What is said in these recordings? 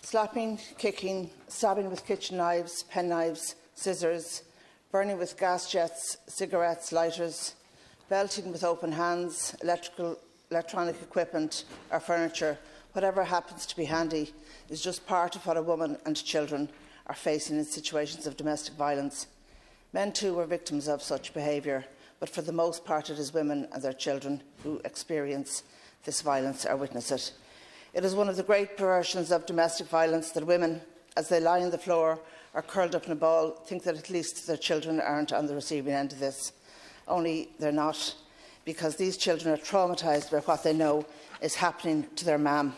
Slapping, kicking, stabbing with kitchen knives, penknives, scissors, burning with gas jets, cigarettes, lighters, belting with open hands, electronic equipment or furniture, whatever happens to be handy, is just part of what a woman and children are facing in situations of domestic violence. Men too are victims of such behaviour, but for the most part it is women and their children who experience this violence or witness it. It is one of the great perversions of domestic violence that women, as they lie on the floor or curled up in a ball, think that at least their children aren't on the receiving end of this. Only they're not, because these children are traumatised by what they know is happening to their mam,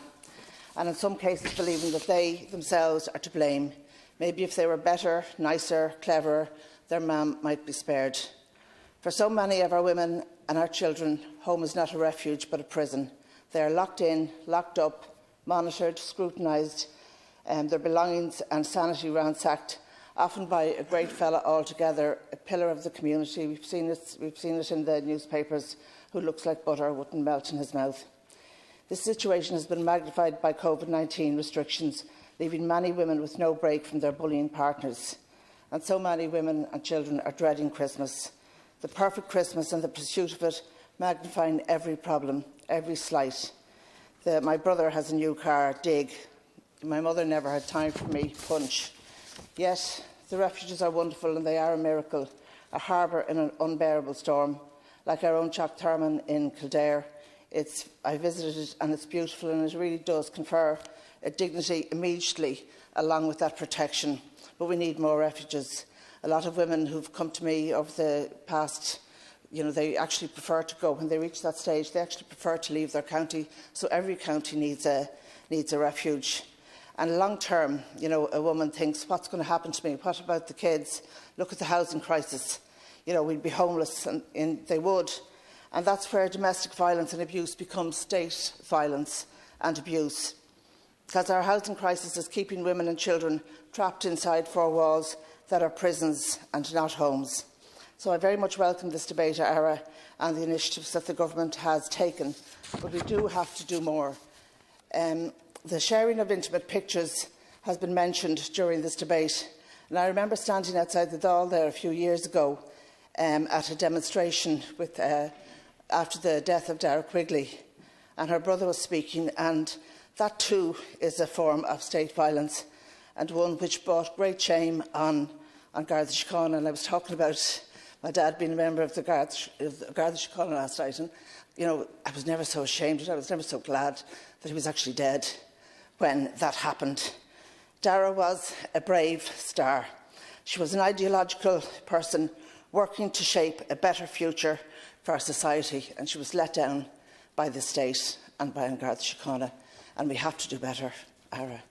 and in some cases believing that they themselves are to blame. Maybe if they were better, nicer, cleverer, their mam might be spared. For so many of our women and our children, home is not a refuge but a prison. They are locked in, locked up, monitored, scrutinised, their belongings and sanity ransacked, often by a great fella altogether, a pillar of the community. We've seen it in the newspapers, who looks like butter wouldn't melt in his mouth. This situation has been magnified by COVID-19 restrictions, leaving many women with no break from their bullying partners. And so many women and children are dreading Christmas, the perfect Christmas, and the pursuit of it magnifying every problem, every slight. My brother has a new car, Dig. My mother never had time for me, Punch. Yet the refuges are wonderful and they are a miracle, a harbour in an unbearable storm. Like our own Chak Thurman in Kildare, I visited it and it's beautiful, and it really does confer a dignity immediately along with that protection. But we need more refuges. A lot of women who've come to me over the past, they actually prefer to go, when they reach that stage, they actually prefer to leave their county. So every county needs a refuge. And long term, a woman thinks, what's going to happen to me? What about the kids? Look at the housing crisis. We'd be homeless, and they would. And that's where domestic violence and abuse becomes state violence and abuse. Because our housing crisis is keeping women and children trapped inside four walls that are prisons and not homes. So I very much welcome this debate, Dara, and the initiatives that the government has taken. But we do have to do more. The sharing of intimate pictures has been mentioned during this debate. And I remember standing outside the Dáil there a few years ago at a demonstration after the death of Dara Quigley, and her brother was speaking, and that too is a form of state violence, and one which brought great shame on Garda Síochána. And I was talking about my dad being a member of the Garda Síochána last night, and I was never so ashamed, I was never so glad that he was actually dead when that happened. Dara was a brave star. She was an ideological person working to shape a better future for our society, and she was let down by the state and by Garda Síochána, and we have to do better. Ara.